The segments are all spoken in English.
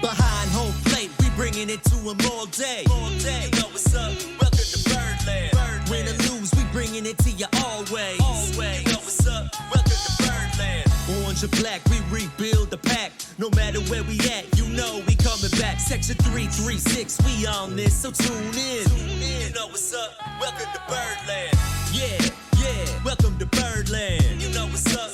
Behind home plate, we bringing it to them all day. You know what's up? Welcome to Birdland. Win or lose, we bringing it to you always. You know what's up? Welcome to Birdland. Orange or black, we rebuild the pack. No matter where we at, you know we coming back. Section 336, we on this, so tune in. You know what's up? Welcome to Birdland. Yeah, welcome to Birdland. You know what's up?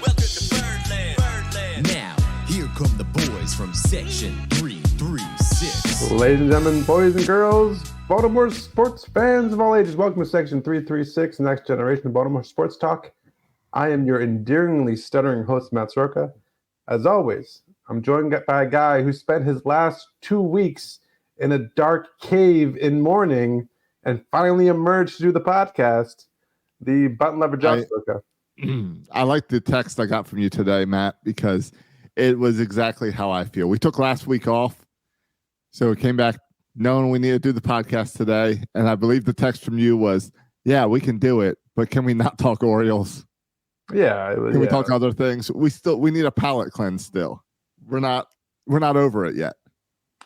Welcome to Birdland. Now, here come the boys from Section 336. Ladies and gentlemen, boys and girls, Baltimore sports fans of all ages, welcome to Section 336, Next Generation of Baltimore Sports Talk. I am your endearingly stuttering host, Matt Soroka. As always, I'm joined by a guy who spent his last 2 weeks in a dark cave in mourning and finally emerged to do the podcast, the button lever John Soroka. I like the text I got from you today, Matt, because it was exactly how I feel. We took last week off, so we came back knowing we need to do the podcast today, and I believe the text from you was, yeah, we can do it, but can we not talk Orioles? Yeah. Can we talk other things? We need a palate cleanse still. We're not over it yet.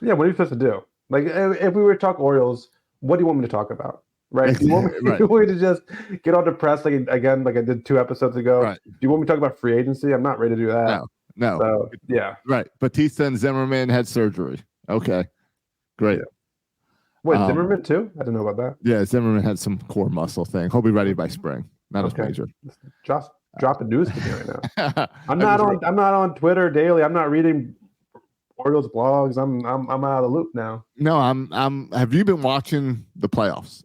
Yeah, what are you supposed to do? Like, if we were to talk Orioles, what do you want me to talk about? Right? Do you want me, you want me to just get all depressed like I did 2 episodes ago? Right. Do you want me to talk about free agency? I'm not ready to do that. No. So, yeah. Right. Batista and Zimmerman had surgery. Okay. Great. Yeah. Wait, Zimmerman too? I didn't know about that. Yeah, Zimmerman had some core muscle thing. He'll be ready by spring. Not as major. Just dropping news to me right now. I'm not on Twitter daily. I'm not reading Orioles blogs. I'm out of the loop now. No, I'm have you been watching the playoffs?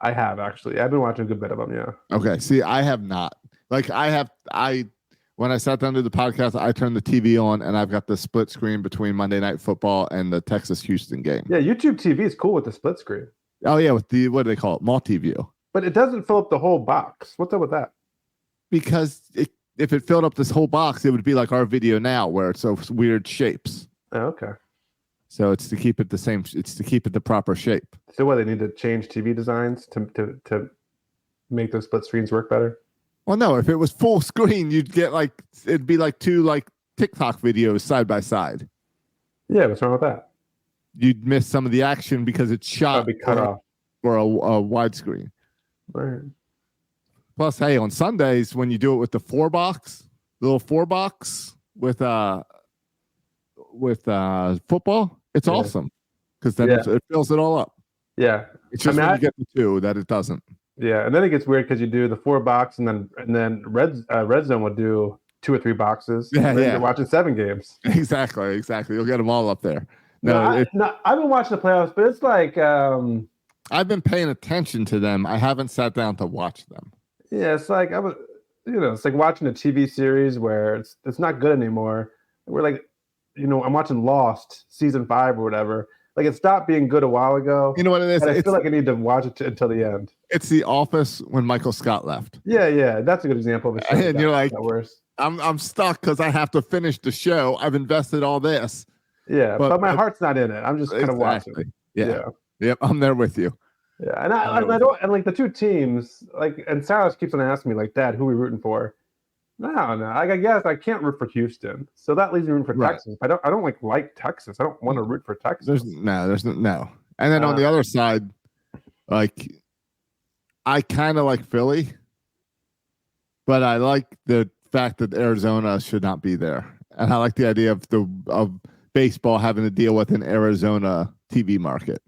I have actually. I've been watching a good bit of them, yeah. Okay. See, I have not. Like when I sat down to do the podcast, I turned the TV on and I've got the split screen between Monday Night Football and the Texas-Houston game. Yeah, YouTube TV is cool with the split screen. Oh yeah, with the, what do they call it? Multi-view. But it doesn't fill up the whole box. What's up with that? Because if it filled up this whole box, it would be like our video now where it's those weird shapes. Oh, okay. So it's to keep it the same. It's to keep it the proper shape. So what, they need to change TV designs to make those split screens work better? Well, no. If it was full screen, you'd get it'd be like 2 TikTok videos side by side. Yeah, what's wrong with that? You'd miss some of the action because it's shot be cut off for a widescreen. Right. Plus, hey, on Sundays when you do it with the little 4-box with football, it's awesome because then it fills it all up. Yeah, it's just when you get the 2 that it doesn't. Yeah, and then it gets weird because you do the 4-box and then Red Zone will do 2 or 3 boxes. Yeah, You're watching 7 games. Exactly. You'll get them all up there. I've been watching the playoffs, but it's like I've been paying attention to them. I haven't sat down to watch them. Yeah, it's like it's like watching a TV series where it's not good anymore. We're like, I'm watching Lost season 5 or whatever. Like, it stopped being good a while ago. You know what it is? I feel like I need to watch it until the end. It's The Office when Michael Scott left. Yeah, that's a good example of a show. And you're like, worse. I'm stuck because I have to finish the show. I've invested all this. Yeah, but my heart's not in it. I'm just kind of watching. Yeah. Yep, I'm there with you. Yeah, and I don't, and like the 2 teams, and Silas keeps on asking me, like, Dad, who are we rooting for? No. I guess I can't root for Houston, so that leaves me rooting for Texas. I don't like Texas. I don't want to root for Texas. There's no. And then on the other side, like, I kind of like Philly, but I like the fact that Arizona should not be there, and I like the idea of baseball having to deal with an Arizona TV market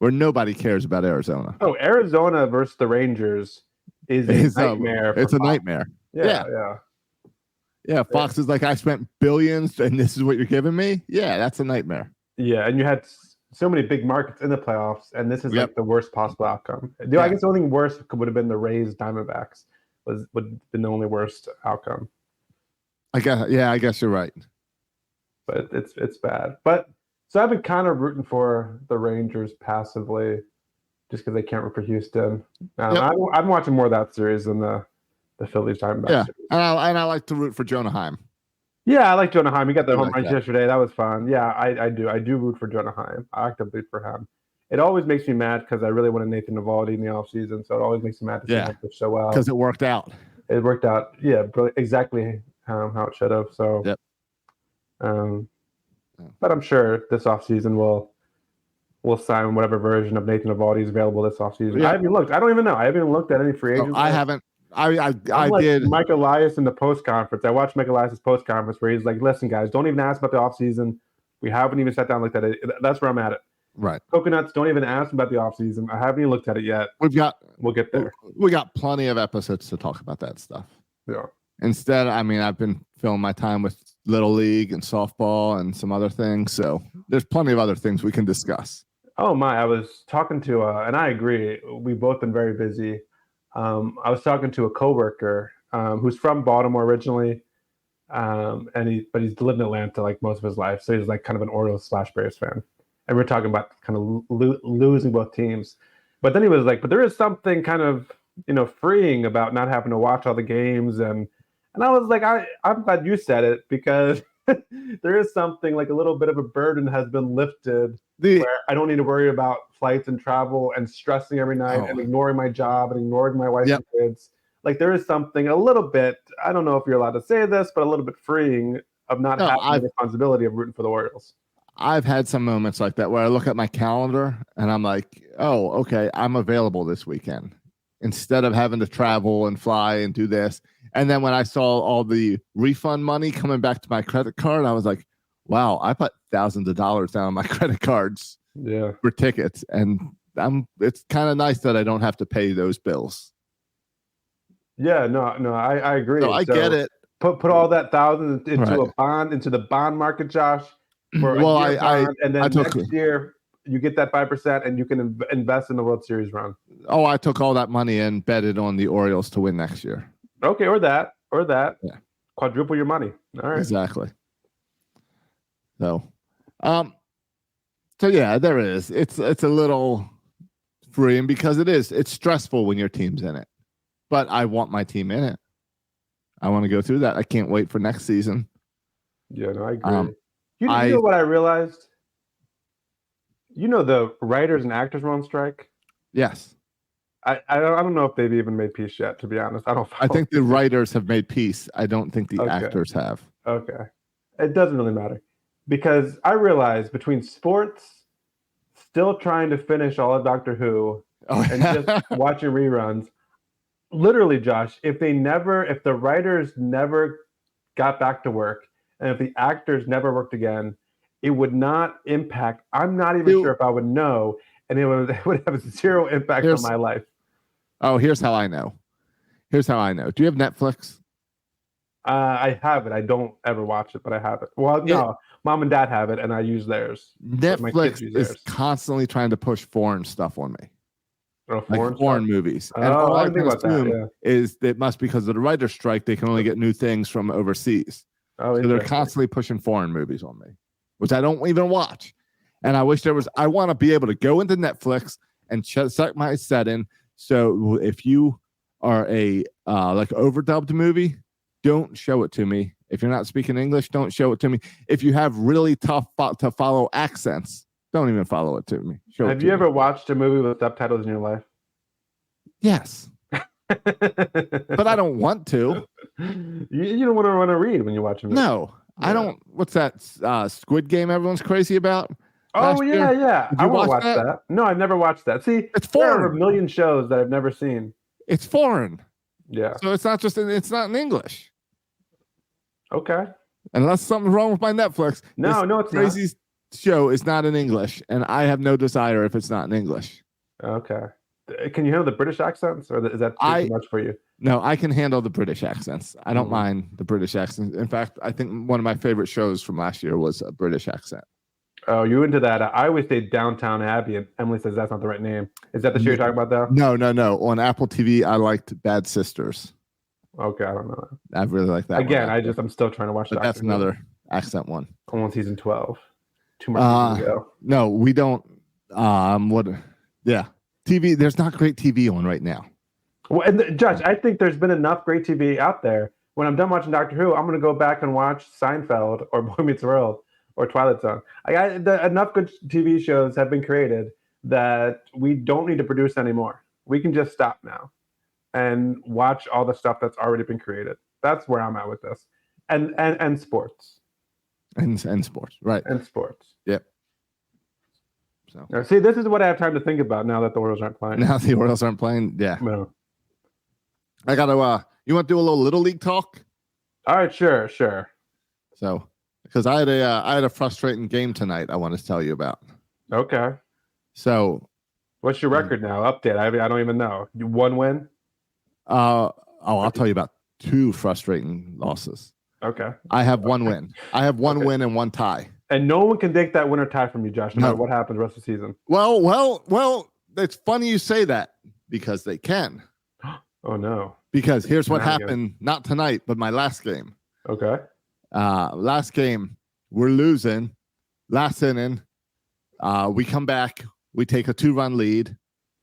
where nobody cares about Arizona. Oh, Arizona versus the Rangers is a nightmare. It's a nightmare. Yeah. Fox is like, I spent billions and this is what you're giving me. Yeah, that's a nitmare. Yeah, and you had so many big markets in the playoffs, and this is like the worst possible outcome. I guess the only thing worse would have been the Rays Diamondbacks would have been the only worst outcome. I guess you're right. But it's bad. But so I've been kind of rooting for the Rangers passively, just because they can't root for Houston. I'm watching more of that series than the Phillies Diamondbacks. Yeah, and I like to root for Jonah Heim. Yeah, I like Jonah Heim. He got the home run yesterday. That was fun. Yeah, I do. I do root for Jonah Heim. I actively root for him. It always makes me mad because I really wanted Nathan Eovaldi in the offseason, so it always makes me mad to see him pitch so well. Because it worked out. It worked out, exactly how it should have. So, But I'm sure this offseason we'll sign whatever version of Nathan Eovaldi is available this offseason. Yeah. I haven't looked. I don't even know. I haven't even looked at any free agents. I haven't. I I'm like did. Mike Elias in the post conference. I watched Mike Elias' post conference where he's like, "Listen, guys, don't even ask about the offseason. We haven't even sat down and looked at it." That's where I'm at it. Right. Coconuts, don't even ask about the offseason. I haven't even looked at it yet. We'll get there. We got plenty of episodes to talk about that stuff. Yeah. Instead, I mean, I've been filling my time with Little League and softball and some other things. So there's plenty of other things we can discuss. Oh my! I was talking to, and I agree. We've both been very busy. I was talking to a coworker who's from Baltimore originally, but he's lived in Atlanta like most of his life, so he's like kind of an Orioles / Braves fan. And we're talking about kind of losing both teams. But then he was like, "But there is something kind of freeing about not having to watch all the games." And I was like, I'm glad you said it because there is something like a little bit of a burden has been lifted. Where I don't need to worry about flights and travel and stressing every night and ignoring my job and ignoring my wife and kids. Like there is something a little bit, I don't know if you're allowed to say this, but a little bit freeing of not having the responsibility of rooting for the Orioles. I've had some moments like that where I look at my calendar and I'm like, oh, okay, I'm available this weekend instead of having to travel and fly and do this. And then when I saw all the refund money coming back to my credit card, I was like, wow, I put thousands of dollars down on my credit cards for tickets. And it's kind of nice that I don't have to pay those bills. Yeah, no, I agree. So I get it. Put all that thousands into a bond, into the bond market, Josh. For and then next year you get that 5% and you can invest in the World Series run. Oh, I took all that money and betted on the Orioles to win next year. Okay, or that. Yeah. Quadruple your money. All right. Exactly. So yeah, there is. It's a little freeing because it's stressful when your team's in it. But I want my team in it. I want to go through that. I can't wait for next season. Yeah, no, I agree. You know what I realized? The writers and actors were on strike? Yes. I don't know if they've even made peace yet, to be honest. I think the writers have made peace. I don't think the actors have. Okay. It doesn't really matter. Because I realized between sports, still trying to finish all of Doctor Who, and just watching reruns, literally, Josh, if the writers never got back to work, and if the actors never worked again, it would not impact. I'm not even sure if I would know, and it would have zero impact on my life. Oh, here's how I know. Do you have Netflix? I have it. I don't ever watch it, but I have it. Well, no, mom and dad have it, and I use theirs. Netflix is constantly trying to push foreign stuff on me. Foreign movies. And all I can assume is it must be because of the writer's strike, they can only get new things from overseas. So they're constantly pushing foreign movies on me, which I don't even watch. And I wish I want to be able to go into Netflix and set my setting. So if you are a overdubbed movie, don't show it to me. If you're not speaking English, don't show it to me. If you have really tough to follow accents, don't even follow it to me. Have you ever watched a movie with subtitles in your life? Yes. But I don't want to. You don't want to read when you watch a movie. No, I don't. What's that Squid Game everyone's crazy about? Oh, yeah. I want to watch that. No, I've never watched that. See, it's foreign. There are a million shows that I've never seen. It's foreign. Yeah. So it's not in English. Okay. Unless something's wrong with my Netflix. No, it's crazy not. Show is not in English, and I have no desire if it's not in English. Okay. Can you handle the British accents, or is that too much for you? No, I can handle the British accents. I don't mind the British accents. In fact, I think one of my favorite shows from last year was a British accent. Oh, you into that? I always say Downtown Abbey, and Emily says that's not the right name. Is that the show you're talking about, though? No. On Apple TV, I liked Bad Sisters. Okay, I don't know that. I really like that. Again, I'm still trying to watch that. That's another accent one. I'm on season 12. 2 more seasons to go. No, we don't. TV. There's not great TV on right now. Well, and Josh, I think there's been enough great TV out there. When I'm done watching Doctor Who, I'm going to go back and watch Seinfeld or Boy Meets World or Twilight Zone. Enough good TV shows have been created that we don't need to produce anymore. We can just stop now and watch all the stuff that's already been created. That's where I'm at with this. And sports. And sports, right? And sports. Yep. So Now, see, this is what I have time to think about now that the Orioles aren't playing. now the Orioles aren't playing. Yeah. No. I gotta. You want to do a little league talk? All right, sure. So, because I had a frustrating game tonight, I want to tell you about. Okay. So, What's your record now? Update. I don't even know. One win? I'll tell you about 2 frustrating losses. Okay. I have 1 win. I have 1 win and 1 tie. And no one can take that winner tie from you, Josh, no matter what happens the rest of the season. Well, it's funny you say that because they can. Oh, no. Because here's what happened, not tonight, but my last game. Okay. Last game, we're losing. Last inning, we come back. We take a 2-run lead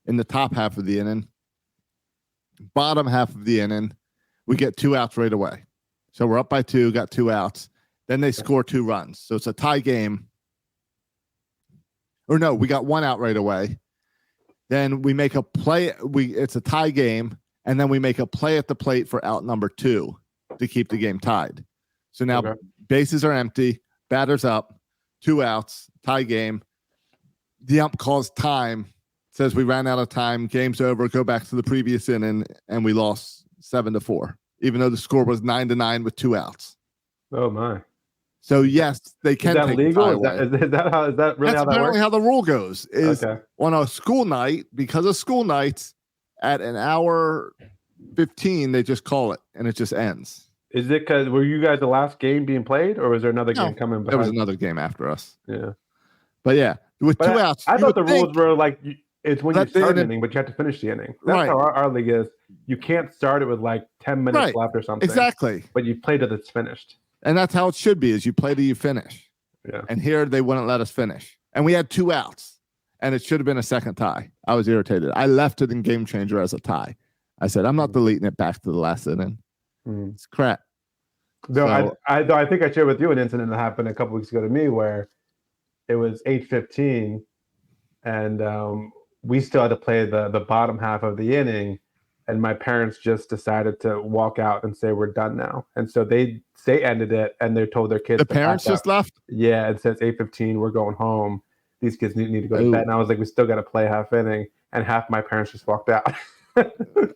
in the top half of the inning. Bottom half of the inning, we get 2 outs right away. So we're up by 2, got 2 outs. Then they score 2 runs. So it's a tie game. Or no, we got 1 out right away. Then we make a play. It's a tie game. And then we make a play at the plate for out number 2 to keep the game tied. So now bases are empty, batter's up, 2 outs, tie game. The ump calls time, says we ran out of time, game's over, go back to the previous inning, and we lost 7-4, even though the score was 9-9 with 2 outs. Oh my! So yes, they can. Is that take legal? Is that really That's how that works? apparently how the rule goes. Is Okay. On a school night, because of school nights, at an hour 15, they just call it, and it just ends. Is it because were you guys the last game being played, or was there another game coming? There was another game after us. Yeah, but yeah, with 2 outs. I thought the rules were like it's when you start an inning, but you have to finish the inning. That's how our league is. You can't start it with like 10 minutes left or something. Exactly. But you play till it's finished. And that's how it should be: is you play till you finish. Yeah. And here they wouldn't let us finish, and we had 2 outs, and it should have been a second tie. I was irritated. I left it in Game Changer as a tie. I said, I'm not deleting it back to the last inning. It's crap. No, so, I think I shared with you an incident that happened a couple weeks ago to me where it was 8:15 and we still had to play the bottom half of the inning, and my parents just decided to walk out and say we're done now. And so they ended it, and they told their kids. The parents just left? Yeah, it says 8:15, we're going home. These kids need to go to bed. And I was like, we still got to play half inning, and half my parents just walked out.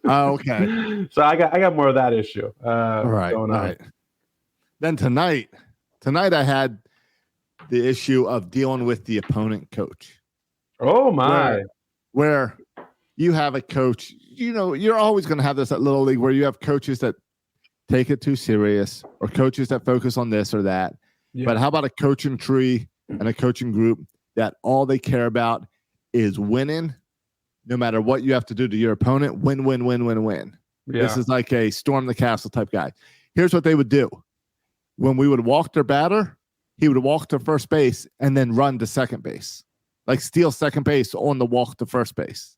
Oh, okay. So I got more of that issue. Right. Then tonight I had the issue of dealing with the opponent coach. Oh my! Where you have a coach, you're always going to have this at Little League where you have coaches that take it too serious, or coaches that focus on this or that. Yeah. But how about a coaching tree and a coaching group that all they care about is winning? No matter what you have to do to your opponent, win. Yeah. This is like a storm the castle type guy. Here's what they would do. When we would walk their batter, he would walk to first base and then run to second base. Like steal second base on the walk to first base.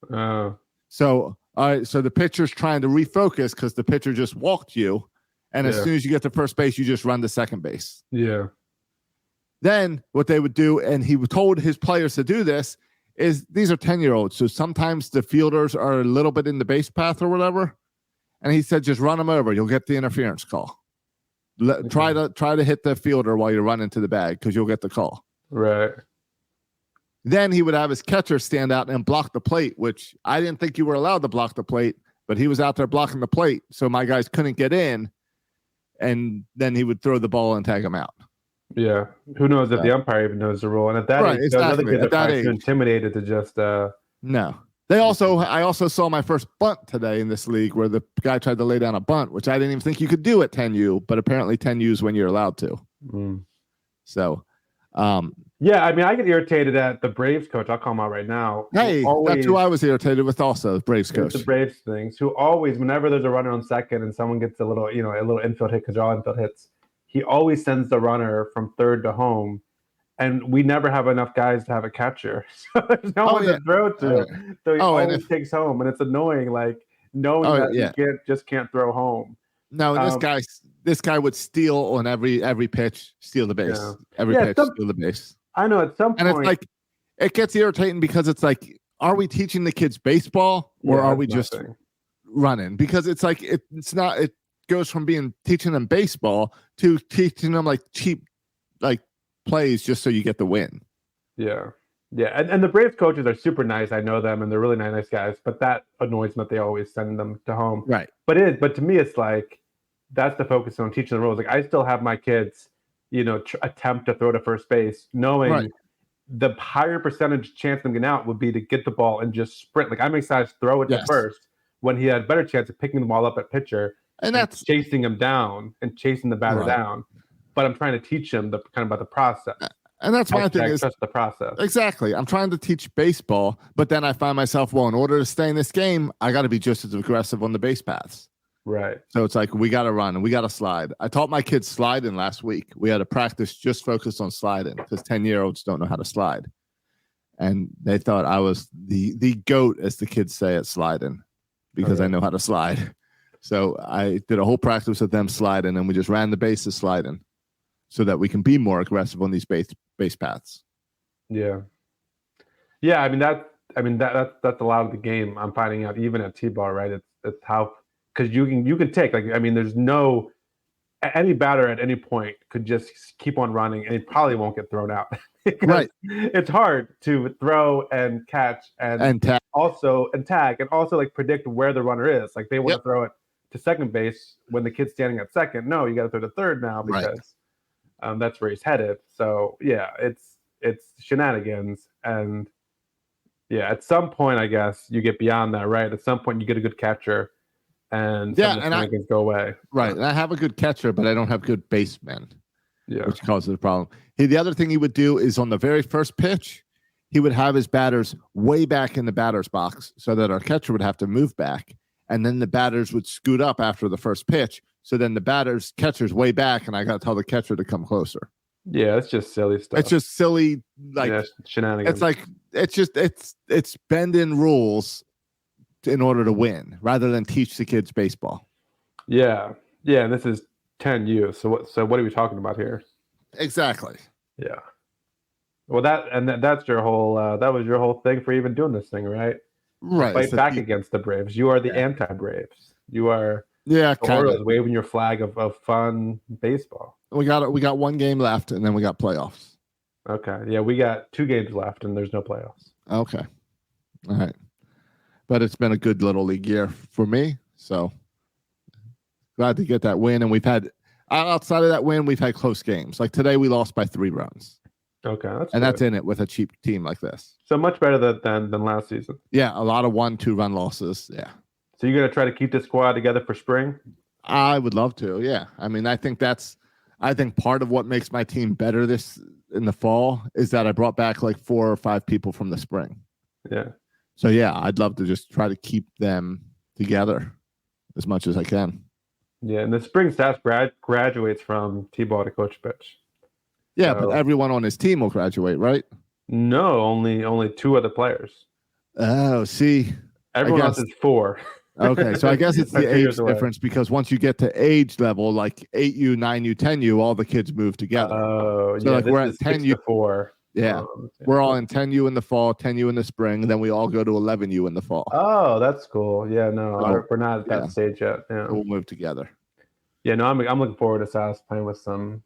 So the pitcher's trying to refocus because the pitcher just walked you. And as soon as you get to first base, you just run to second base. Yeah. Then what they would do, and he told his players to do this, is these are 10-year-olds. So sometimes the fielders are a little bit in the base path or whatever. And he said, just run them over. You'll get the interference call. Try to hit the fielder while you're running to the bag because you'll get the call. Right. Then he would have his catcher stand out and block the plate, which I didn't think you were allowed to block the plate, but he was out there blocking the plate. So my guys couldn't get in. And then he would throw the ball and tag him out. Yeah. Who knows if the umpire even knows the rule? And at that age, exactly. At that age, too intimidated to just. No. I also saw my first bunt today in this league where the guy tried to lay down a bunt, which I didn't even think you could do at 10U, but apparently 10U's when you're allowed to. So, yeah, I mean, I get irritated at the Braves coach. I'll call him out right now. Hey, that's who I was irritated with also, the Braves coach. The Braves things, who always, whenever there's a runner on second and someone gets a little infield hit, because they're all infield hits, he always sends the runner from third to home. And we never have enough guys to have a catcher. So there's no one to throw to. So he always takes home. And it's annoying, like, knowing that you can't throw home. No, this guy would steal on every pitch, steal the base. Yeah. Every pitch, steal the base. I know at some point. And it's like, it gets irritating because it's like, are we teaching the kids baseball or are we just running? Because it's like, goes from teaching them baseball to teaching them like cheap like plays just so you get the win. Yeah. Yeah. And the Braves coaches are super nice. I know them and they're really nice guys, but that annoys me that they always send them to home. Right. But to me, it's like that's the focus on teaching the rules. Like I still have my kids, attempt to throw to first base, knowing the higher percentage chance of them getting out would be to get the ball and just sprint. Like I'm excited to throw it to first when he had a better chance of picking the ball up at pitcher and that's chasing him down and chasing the batter down. But I'm trying to teach him about the process. And that's my thing is trust the process. Exactly. I'm trying to teach baseball, but then I find myself, well, in order to stay in this game, I got to be just as aggressive on the base paths. Right. So it's like we got to run and we got to slide. I taught my kids sliding last week. We had a practice just focused on sliding because 10-year-olds don't know how to slide. And they thought I was the GOAT, as the kids say, at sliding because I know how to slide. So I did a whole practice with them sliding, and we just ran the bases sliding so that we can be more aggressive on these base paths. Yeah. Yeah, I mean that's a lot of the game. I'm finding out even at T-ball, right? It's how, because you can take, like, I mean, there's no, any batter at any point could just keep on running and it probably won't get thrown out. Right. It's hard to throw and catch and tag. Also like predict where the runner is. Like they want to throw it to second base when the kid's standing at second. No, you got to throw to third now because that's where he's headed. So yeah, it's shenanigans. And yeah, at some point, I guess you get beyond that, right? At some point, you get a good catcher, and some of the shenanigans go away. Right, and I have a good catcher, but I don't have good basemen, which causes the problem. The other thing he would do is on the very first pitch, he would have his batters way back in the batter's box so that our catcher would have to move back, and then the batters would scoot up after the first pitch. So then the catcher's way back, and I got to tell the catcher to come closer. Yeah, it's just silly stuff. It's just silly, like shenanigans. It's like it's bending rules in order to win, rather than teach the kids baseball. Yeah, and this is 10U. So what are we talking about here? Exactly. Yeah. Well, that's your whole that was your whole thing for even doing this thing, right? Right. Fight back against the Braves. You are the anti-Braves. You are kind of waving your flag of fun baseball. We got one game left, and then we got playoffs. Okay. Yeah, we got 2 games left, and there's no playoffs. Okay. All right. But it's been a good little league year for me, so glad to get that win. And we've had, outside of that win, we've had close games. Like today, we lost by 3 runs. Okay, that's in it with a cheap team like this. So much better than last season. Yeah, a lot of 1-2 run losses. Yeah. So you're gonna try to keep this squad together for spring? I would love to. Yeah. I mean, I think part of what makes my team better this in the fall is that I brought back like 4 or 5 people from the spring. Yeah. So yeah, I'd love to just try to keep them together as much as I can. Yeah, and the spring staff graduates from T-ball to coach pitch. Yeah, but everyone on his team will graduate, right? No, only 2 other players. Oh, see. Everyone else is 4. Okay, so I guess it's the age difference because once you get to age level, like 8U, 9U, 10U, all the kids move together. Oh, so like we're at 10U. 4. Yeah, we're all in 10U in the fall, 10U in the spring, and then we all go to 11U in the fall. Oh, that's cool. Yeah, no, we're not at that stage yet. Yeah. We'll move together. Yeah, no, I'm looking forward to Sass playing with some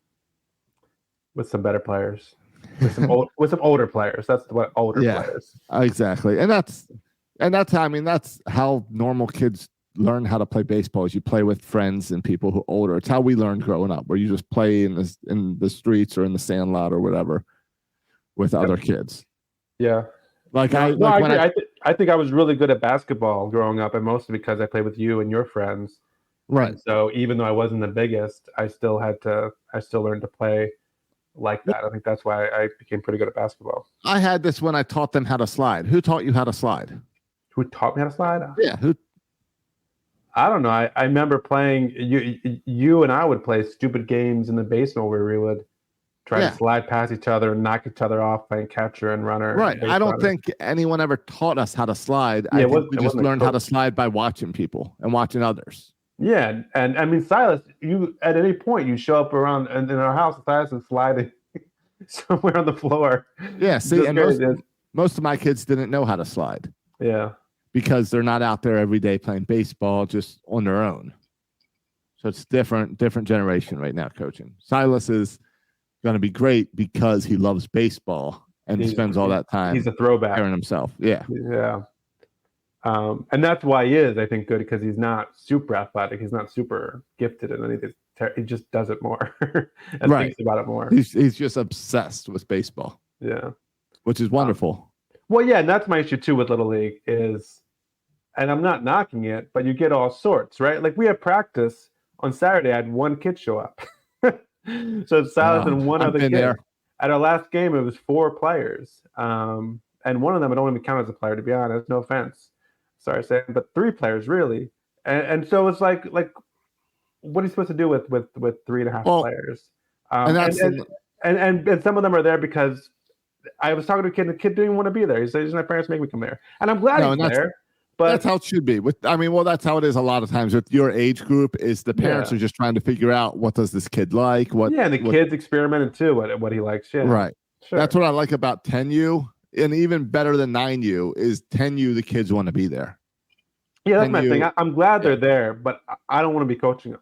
better players, with some older players. That's what older players. Exactly, and that's how normal kids learn how to play baseball. Is you play with friends and people who are older. It's how we learned growing up, where you just play in the streets or in the sand lot or whatever with other kids. Yeah, I think I was really good at basketball growing up, and mostly because I played with you and your friends. Right. And so even though I wasn't the biggest, I still learned to play like that. I think that's why I became pretty good at basketball. I had this when I taught them how to slide. Who taught you how to slide? Who taught me how to slide? Yeah, who? I don't know. I remember playing. You and I would play stupid games in the basement where we would try to slide past each other and knock each other off, playing catcher and runner. Right. I don't think anyone ever taught us how to slide. I think we just learned how to slide by watching people and watching others. Yeah, and I mean, Silas, you at any point you show up around in our house, Silas is sliding somewhere on the floor. Yeah, see, and most of my kids didn't know how to slide. Yeah. Because they're not out there every day playing baseball just on their own. So it's different generation right now coaching. Silas is going to be great because he loves baseball and spends all that time. He's a throwback. Preparing himself. Yeah. Yeah. And that's why he is, I think, good, because he's not super athletic. He's not super gifted in anything. He just does it more and thinks about it more. He's just obsessed with baseball. Yeah. Which is wonderful. Well, yeah, and that's my issue too with Little League is, and I'm not knocking it, but you get all sorts, right? Like we had practice on Saturday. I had one kid show up. So it's Silas and one other kid. There. At our last game, it was 4 players. And one of them, I don't even count as a player, to be honest. No offense. Sorry, Sam, but 3 players really. And so it's like what are you supposed to do with 3.5 players? And some of them are there because I was talking to a kid, and the kid didn't want to be there. He said, "My parents make me come there," and I'm glad he's there. But that's how it should be. That's how it is a lot of times with your age group. Is the parents are just trying to figure out what does this kid like? And the kids experimented too. What he likes. Yeah, right. Sure. That's what I like about 10U, and even better than 9U is 10U. The kids want to be there. Yeah, that's my thing. I'm glad they're there, but I don't want to be coaching them.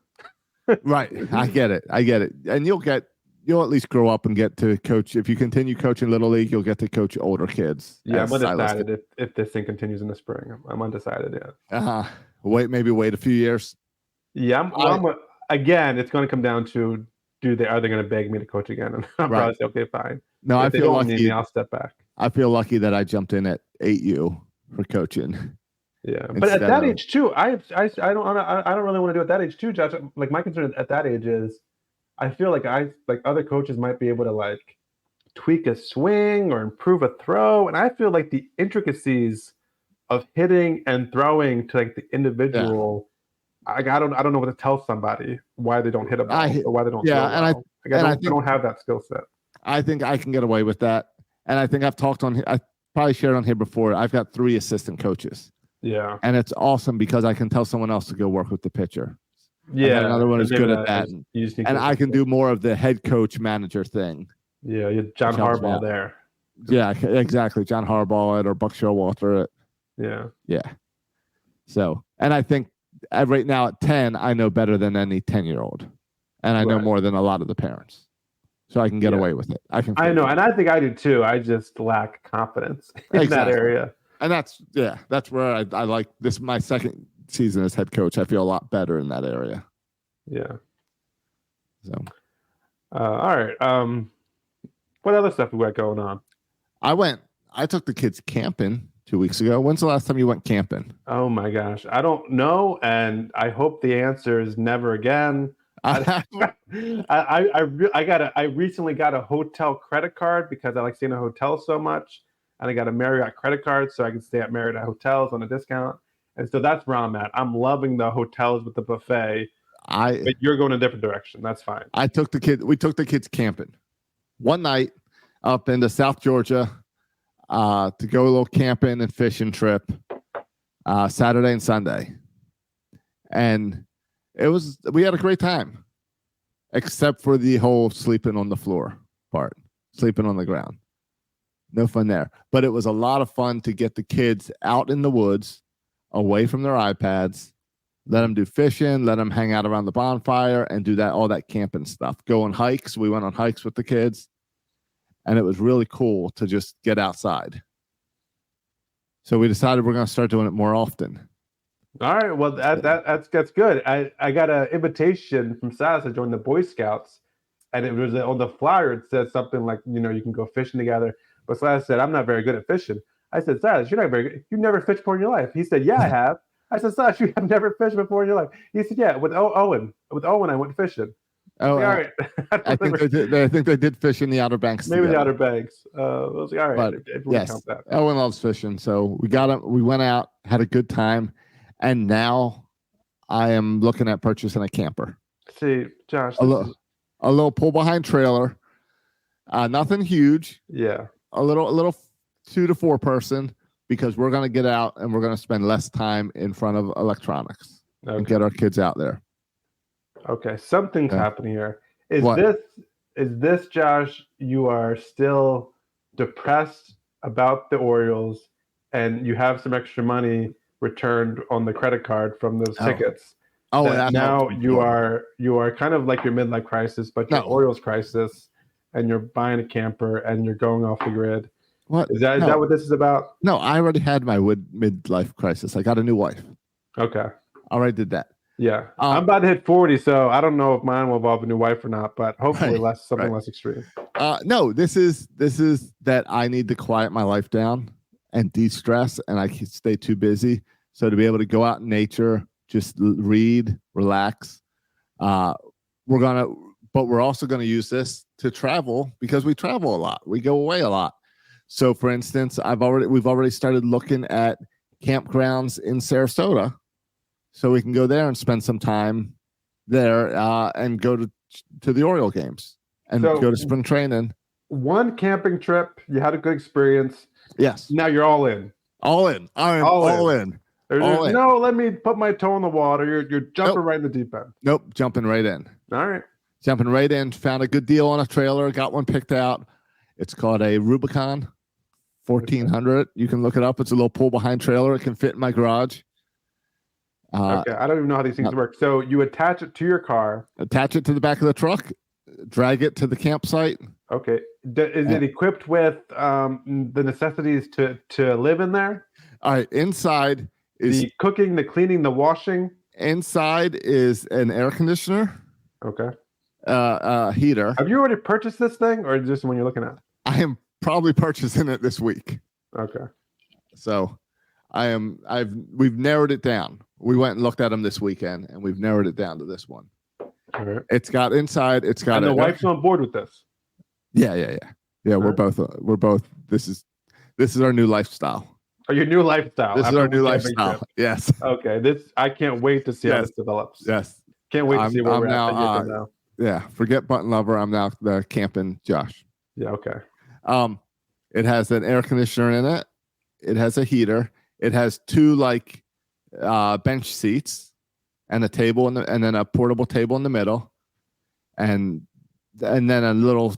Right. I get it. And you'll at least grow up and get to coach. If you continue coaching Little League, you'll get to coach older kids. Yeah, I'm undecided if this thing continues in the spring. I'm undecided. Yeah. Wait a few years. Yeah. Again, it's going to come down to are they going to beg me to coach again? And I'm probably say, okay, fine. No, I feel lucky. Me, I'll step back. I feel lucky that I jumped in at 8U for coaching. Yeah, but at that age too, I don't really want to do it at that age too, Josh. Like my concern at that age is, I feel like other coaches might be able to like tweak a swing or improve a throw, and I feel like the intricacies of hitting and throwing to like the individual, I don't know what to tell somebody why they don't hit a ball or why they don't. Yeah, throw well. I don't have that skill set. I think I can get away with that, and I think I probably shared on here before. I've got 3 assistant coaches. Yeah, and it's awesome because I can tell someone else to go work with the pitcher. Yeah, another one is good at that, and I can do more of the head coach manager thing. Yeah, you John Harbaugh there. Yeah, exactly. John Harbaugh or Buck Showalter. Yeah. So, and I think right now at 10, I know better than any 10-year-old, and I know more than a lot of the parents. So I can get away with it. I know, and I think I do too. I just lack confidence in that area. And that's where I like this. My second season as head coach, I feel a lot better in that area. Yeah. So, all right. What other stuff we got going on? I took the kids camping 2 weeks ago. When's the last time you went camping? Oh my gosh, I don't know, and I hope the answer is never again. I recently got a hotel credit card because I like staying in a hotel so much. And I got a Marriott credit card so I can stay at Marriott hotels on a discount. And so that's where I'm at. I'm loving the hotels with the buffet. But you're going a different direction. That's fine. We took the kids camping one night up into South Georgia to go a little camping and fishing trip Saturday and Sunday. And we had a great time, except for the whole sleeping on the floor part, sleeping on the ground. No fun there. But it was a lot of fun to get the kids out in the woods, away from their iPads, let them do fishing, let them hang out around the bonfire and do all that camping stuff. Go on hikes. We went on hikes with the kids, and it was really cool to just get outside. So we decided we're going to start doing it more often. All right. Well, that's good. I got an invitation from Silas to join the Boy Scouts, and it was on the flyer. It said something like, you can go fishing together. But Silas said, I'm not very good at fishing. I said, Silas, you're not very good. You've never fished before in your life. He said, yeah, I have. I said, Silas, you have never fished before in your life. He said, yeah, with Owen. With Owen, I went fishing. Oh, all right. I think they did fish in the Outer Banks. Maybe together. The Outer Banks. I was like, all right. Yes, Owen loves fishing. So we went out, had a good time, and now I am looking at purchasing a camper. See, Josh. A little pull-behind trailer. Nothing huge. Yeah. A little 2 to 4 person, because we're going to get out and we're going to spend less time in front of electronics and get our kids out there. Okay, something's happening here. Is this Josh? You are still depressed about the Orioles, and you have some extra money returned on the credit card from those tickets. Oh, that that now helped me you too. are kind of like your midlife crisis, but your No. Orioles crisis, and you're buying a camper and you're going off the grid. What? Is that what this is about? No, I already had my midlife crisis. I got a new wife. Okay. I already did that. Yeah. I'm about to hit 40, so I don't know if mine will involve a new wife or not, but hopefully something less extreme. No, this is that I need to quiet my life down and de-stress, and I can stay too busy. So to be able to go out in nature, just read, relax. But we're also gonna use this to travel because we travel a lot. We go away a lot. So, for instance, we've already started looking at campgrounds in Sarasota, so we can go there and spend some time there and go to the Oriole games and go to spring training. One camping trip, you had a good experience. Yes. Now you're all in. All in. I am all in. There's no, let me put my toe in the water. You're jumping right in the deep end. Nope, jumping right in. All right. Jumping right in. Found a good deal on a trailer. Got one picked out. It's called a Rubicon 1400. You can look it up. It's a little pull behind trailer. It can fit in my garage. Okay, I don't even know how these things work. So you attach it to your car. Attach it to the back of the truck. Drag it to the campsite. Okay. Is it equipped with the necessities to live in there? All right. Inside is the cooking, the cleaning, the washing. Inside is an air conditioner. Okay. Heater. Have you already purchased this thing, or just when you're looking at it? I am probably purchasing it this week. Okay. So we've narrowed it down. We went and looked at them this weekend, and we've narrowed it down to this one. All right. It's got inside. It's got. And the wife's on board with this. Yeah. We're both. This is our new lifestyle. Oh, your new lifestyle. This is our new lifestyle. Yes. Okay. I can't wait to see how this develops. Yes. Can't wait to see where we're at a year from now. Yeah. Forget Button Lover. I'm now the camping Josh. Yeah. Okay. It has an air conditioner in it. It has a heater. It has two bench seats and a table and then a portable table in the middle, and then a little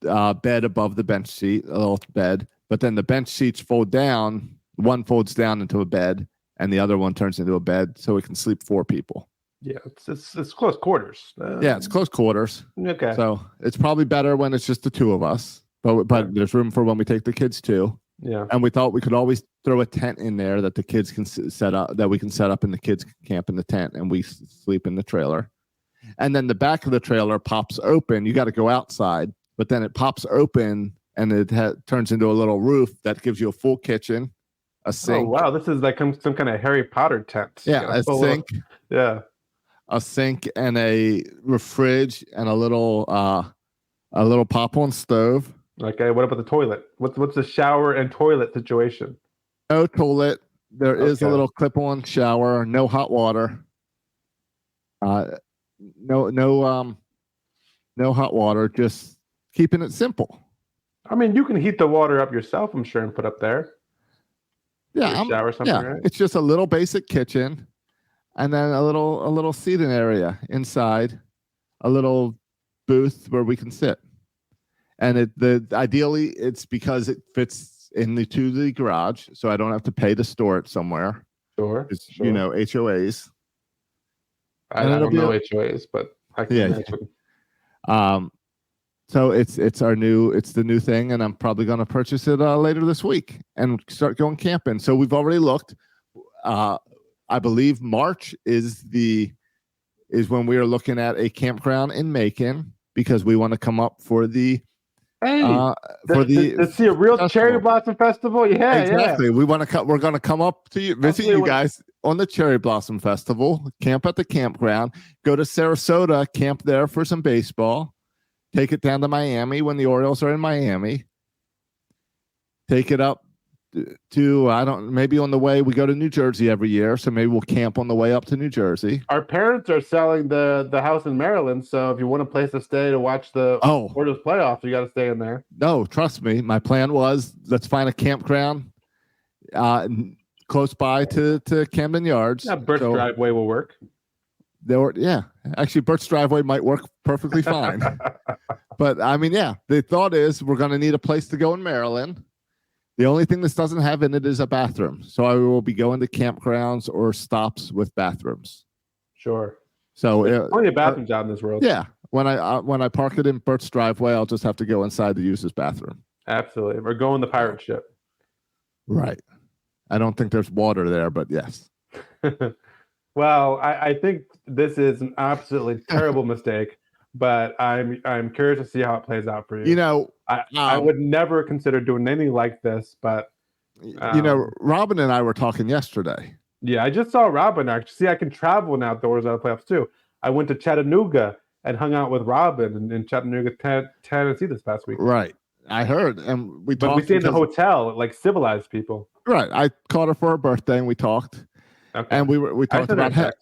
bed above the bench seat, a little bed. But then the bench seats fold down. One folds down into a bed, and the other one turns into a bed, so it can sleep 4 people. Yeah, it's close quarters. Yeah, it's close quarters. Okay. So it's probably better when it's just the 2 of us, but there's room for when we take the kids too. Yeah. And we thought we could always throw a tent in there that the kids can set up, that we can set up, and the kids can camp in the tent, and we sleep in the trailer. And then the back of the trailer pops open. You got to go outside, but then it pops open and it turns into a little roof that gives you a full kitchen, a sink. Oh wow, this is like some kind of Harry Potter tent. Yeah, a sink. A sink and a fridge and a little pop-on stove. Okay, what about the toilet? What's the shower and toilet situation? No toilet. There is a little clip-on shower. No hot water. No hot water. Just keeping it simple. I mean, you can heat the water up yourself, I'm sure, and put up there. Yeah, shower something. Yeah, right? It's just a little basic kitchen, and then a little seating area inside, a little booth where we can sit. And ideally it's because it fits into the garage, so I don't have to pay to store it somewhere. Sure. It's HOAs. I don't know HOAs, but I can imagine. So it's the new thing, and I'm probably going to purchase it later this week and start going camping. So we've already looked. I believe March is when we are looking at a campground in Macon because we want to come up for the. To see a real cherry blossom festival. Yeah, exactly. Yeah. We're going to come up to visit you guys on the cherry blossom festival. Camp at the campground. Go to Sarasota. Camp there for some baseball. Take it down to Miami when the Orioles are in Miami. Take it up to maybe on the way we go to New Jersey every year, so maybe we'll camp on the way up to New Jersey. Our parents are selling the house in Maryland, so if you want a place to stay to watch the Orioles playoffs, you got to stay in there. No, trust me. My plan was let's find a campground close by to Camden Yards. Yeah, Bert's driveway will work. Actually, Bert's driveway might work perfectly fine. But I mean, the thought is we're going to need a place to go in Maryland. The only thing this doesn't have in it is a bathroom. So I will be going to campgrounds or stops with bathrooms. Sure. So There's plenty of bathrooms out in this world. yeah, when I park it in Bert's driveway, I'll just have to go inside to use his bathroom. Absolutely. Or go on the pirate ship. Right. I don't think there's water there, but yes. Well, I think this is an absolutely terrible mistake, but I'm curious to see how it plays out for you. You know, I would never consider doing anything like this, but Robin and I were talking yesterday. Yeah, I just saw Robin actually. See, I can travel now outdoors out of playoffs too. I went to Chattanooga and hung out with Robin in Chattanooga, Tennessee this past week. Right. I heard, and we talked. But we stayed in the hotel like civilized people. Right. I called her for her birthday, and we talked. Okay. And we talked about her.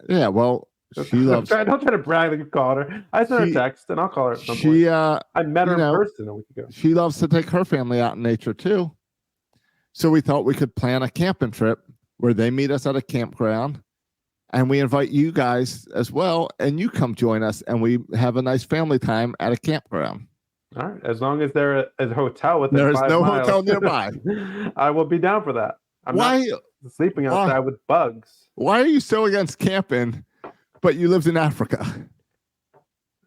Yeah. Well, she loves. Don't try to brag that you called her. I sent her a text, and I'll call her at some point. I met her in person a week ago. She loves to take her family out in nature too. So we thought we could plan a camping trip where they meet us at a campground, and we invite you guys as well, and you come join us, and we have a nice family time at a campground. All right, as long as there is a hotel within there is 5 no miles, hotel nearby. I will be down for that. I'm not sleeping outside with bugs. Why are you so against camping, but you lived in Africa?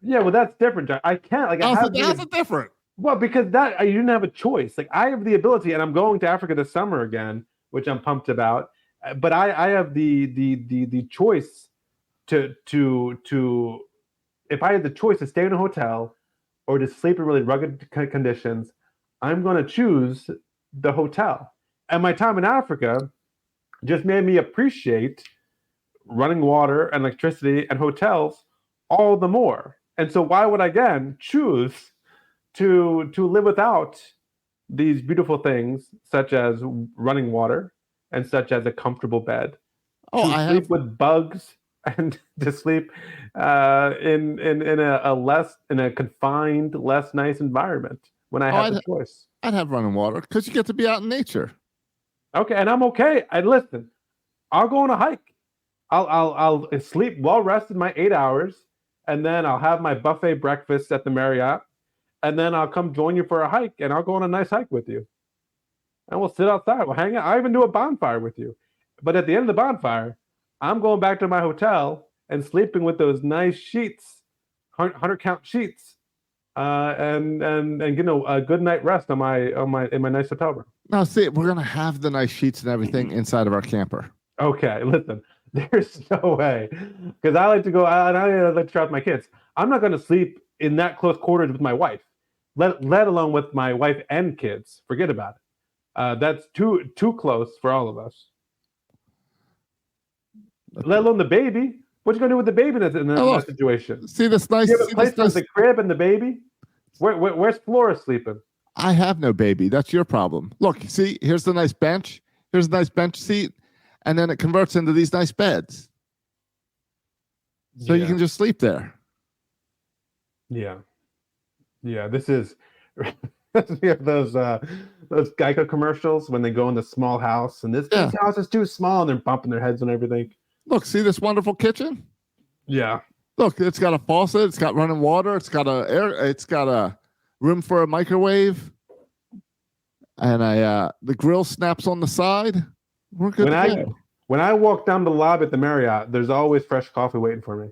Yeah, well, that's different, John. I can't. Like, how's it different? Well, because you didn't have a choice. Like, I have the ability, and I'm going to Africa this summer again, which I'm pumped about. But I have the choice to if I had the choice to stay in a hotel or to sleep in really rugged conditions, I'm going to choose the hotel. And my time in Africa just made me appreciate running water and electricity and hotels all the more. And so why would I again choose to live without these beautiful things such as running water and such as a comfortable bed? To sleep with bugs and to sleep in a confined, less nice environment when I have the choice. I'd have running water because you get to be out in nature. Okay, and I'm okay. Listen, I'll go on a hike. I'll sleep well rested my 8 hours, and then I'll have my buffet breakfast at the Marriott, and then I'll come join you for a hike, and I'll go on a nice hike with you. And we'll sit outside. We'll hang out. I'll even do a bonfire with you. But at the end of the bonfire, I'm going back to my hotel and sleeping with those nice sheets, 100-count sheets, and getting a good night rest in my nice hotel room. Now, see, we're gonna have the nice sheets and everything inside of our camper. Okay, listen, there's no way, because I like to go out and I like to travel with my kids. I'm not going to sleep in that close quarters with my wife, let alone with my wife and kids. Forget about it. That's too close for all of us. Let alone the baby. What you gonna do with the baby in that situation? See this nice. You have a place for the crib and the baby. Where's Flora sleeping? I have no baby. That's your problem. Look, see, here's the nice bench. Here's a nice bench seat, and then it converts into these nice beds. So you can just sleep there. Yeah. This is. We have those Geico commercials when they go in the small house, and this house is too small, and they're bumping their heads and everything. Look, see this wonderful kitchen? Yeah. Look, it's got a faucet, it's got running water, it's got a room for a microwave, and the grill snaps on the side. We're good to go. When I walk down the lobby at the Marriott, there's always fresh coffee waiting for me.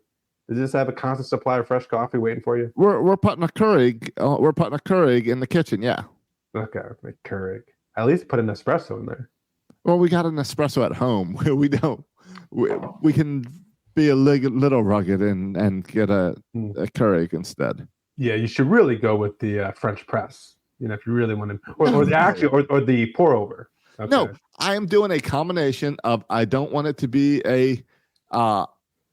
Does this have a constant supply of fresh coffee waiting for you? We're putting a Keurig. We're putting a Keurig in the kitchen. Yeah. Okay, Keurig. At least put an espresso in there. Well, we got an espresso at home. We don't. We can be a little rugged and get a Keurig instead. Yeah, you should really go with the French press. If you really want to, or the pour over. Okay. No, I am doing a combination of. I don't want it to be a.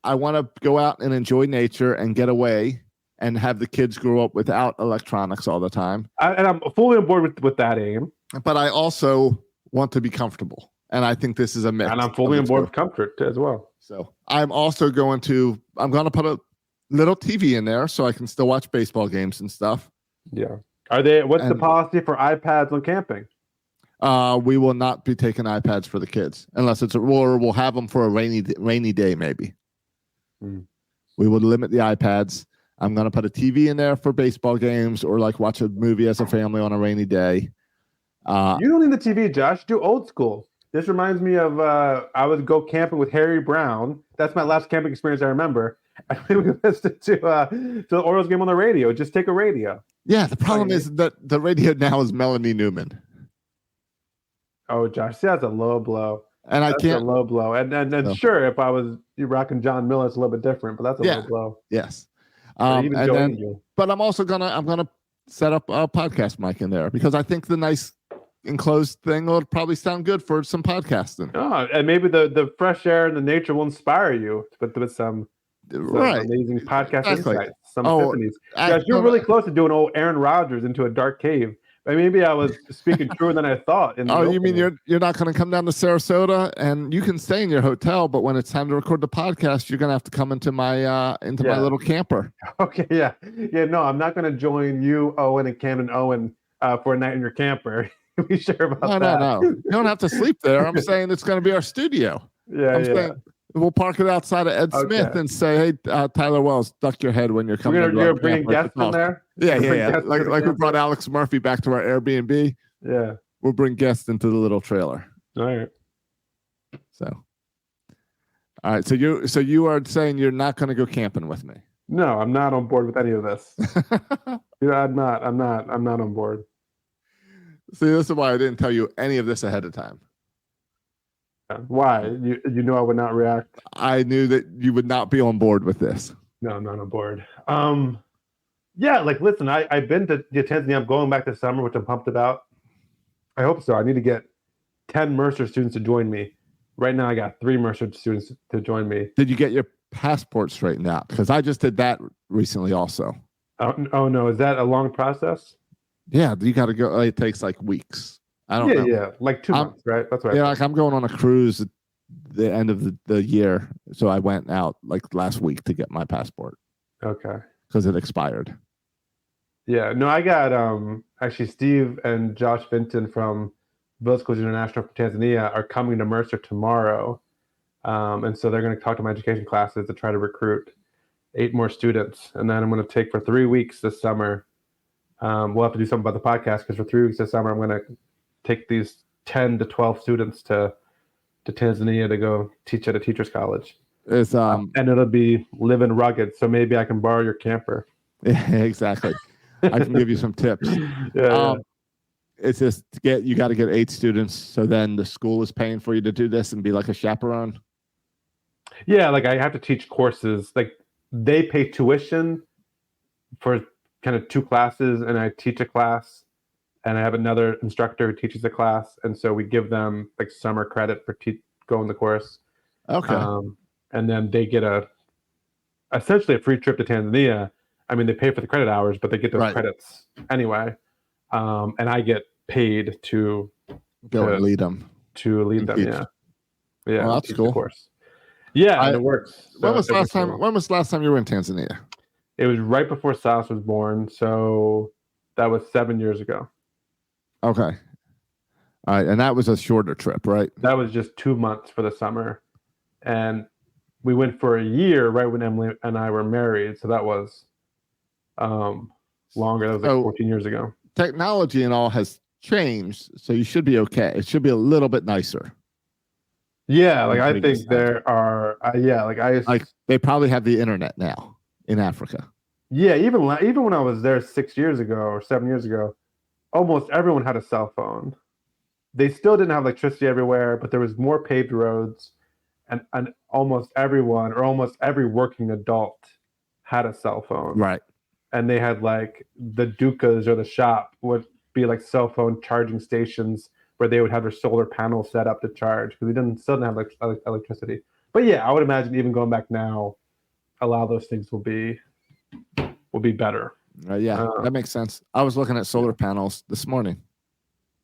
I want to go out and enjoy nature and get away and have the kids grow up without electronics all the time. And I'm fully on board with that aim. But I also want to be comfortable. And I think this is a mix. And I'm fully on board with comfort as well. So I'm also going to put a little TV in there so I can still watch baseball games and stuff. Yeah. What's the policy for iPads on camping? We will not be taking iPads for the kids unless we'll have them for a rainy day maybe. We would limit the iPads. I'm going to put a TV in there for baseball games or like watch a movie as a family on a rainy day. You don't need the TV, Josh. Do old school. This reminds me of I would go camping with Harry Brown. That's my last camping experience I remember. We listened to the Orioles game on the radio. Just take a radio. Yeah, the problem is that the radio now is Melanie Newman. Oh, Josh, see, that's a low blow. And That's a low blow. And sure, if I was rocking John Miller, it's a little bit different, but that's a low blow. Yes. Even and Joe then, Angel. but I'm also gonna set up a podcast mic in there because I think the nice enclosed thing will probably sound good for some podcasting. Oh, and maybe the fresh air and the nature will inspire you with some amazing podcast insights, some epiphanies. Guys, you're really close to doing old Aaron Rodgers into a dark cave. But maybe I was speaking truer than I thought. You mean you're not going to come down to Sarasota and you can stay in your hotel, but when it's time to record the podcast, you're going to have to come into my my little camper. Okay, yeah. No, I'm not going to join you, Owen, and Camden Owen for a night in your camper. Be sure about that. No. You don't have to sleep there. I'm saying it's going to be our studio. I'm saying we'll park it outside of Ed Smith and say, "Hey, Tyler Wells, duck your head when you're coming." You're bringing guests in there. Yeah. Like we brought Alex Murphy back to our Airbnb. Yeah, we'll bring guests into the little trailer. All right. So, all right. So you are saying you're not going to go camping with me? No, I'm not on board with any of this. I'm not on board. See, this is why I didn't tell you any of this ahead of time. Why? You know I would not react. I knew that you would not be on board with this. No, I'm not on board. Yeah, listen, I've been to Tanzania. I'm going back this summer, which I'm pumped about. I hope so. I need to get 10 Mercer students to join me. Right now, I got 3 Mercer students to join me. Did you get your passport straightened out? Because I just did that recently also. Oh no, is that a long process? Yeah, you got to go. It takes like weeks. I don't know. Yeah, like 2 months, right? That's right. Yeah, like I'm going on a cruise at the end of the year. So I went out like last week to get my passport. Okay. Because it expired. Yeah, no, I got actually Steve and Josh Vinton from Village Schools International from Tanzania are coming to Mercer tomorrow. And so they're going to talk to my education classes to try to recruit 8 more students. And then I'm going to take for 3 weeks this summer. We'll have to do something about the podcast because for 3 weeks this summer, I'm going to take these 10 to 12 students to Tanzania to go teach at a teacher's college. It's and it'll be living rugged. So maybe I can borrow your camper. Yeah, exactly. I can give you some tips. It's just you got to get 8 students. So then the school is paying for you to do this and be like a chaperone. Yeah, like I have to teach courses. Like they pay tuition for kind of 2 classes, and I teach a class, and I have another instructor who teaches a class, and so we give them like summer credit for going the course. Okay. And then they get essentially a free trip to Tanzania. I mean, they pay for the credit hours, but they get those credits anyway. And I get paid to go and lead them. To lead them, yeah. Yeah, well, that's cool. Of course. Yeah, and it works. When was last time you were in Tanzania? It was right before Sas was born, so that was 7 years ago. Okay. All right, and that was a shorter trip, right? That was just 2 months for the summer. And we went for a year right when Emily and I were married, so that was longer. That was like 14 years ago. Technology and all has changed, so you should be okay. It should be a little bit nicer. Yeah, like I think there are. Like they probably have the internet now in Africa. Yeah, even when I was there 6 years ago or 7 years ago, almost everyone had a cell phone. They still didn't have electricity everywhere, but there was more paved roads, and almost everyone or almost every working adult had a cell phone. Right. And they had like the Dukas or the shop would be like cell phone charging stations where they would have their solar panels set up to charge because they still didn't have electricity. But yeah, I would imagine even going back now, a lot of those things will be better. That makes sense. I was looking at solar panels this morning.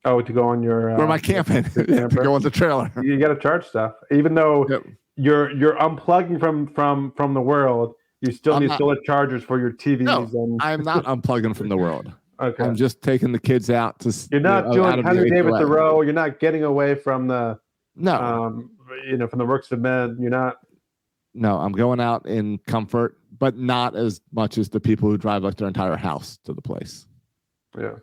Oh, to go on your where am I camping? To go on the trailer. You got to charge stuff, even though you're unplugging from the world. You still need solar chargers for your TVs. No, I'm not unplugging from the world. Okay. I'm just taking the kids out to. You're not doing Henry David Thoreau. You're not getting away from the. No. From the works of men. You're not. No, I'm going out in comfort, but not as much as the people who drive like their entire house to the place. Yeah.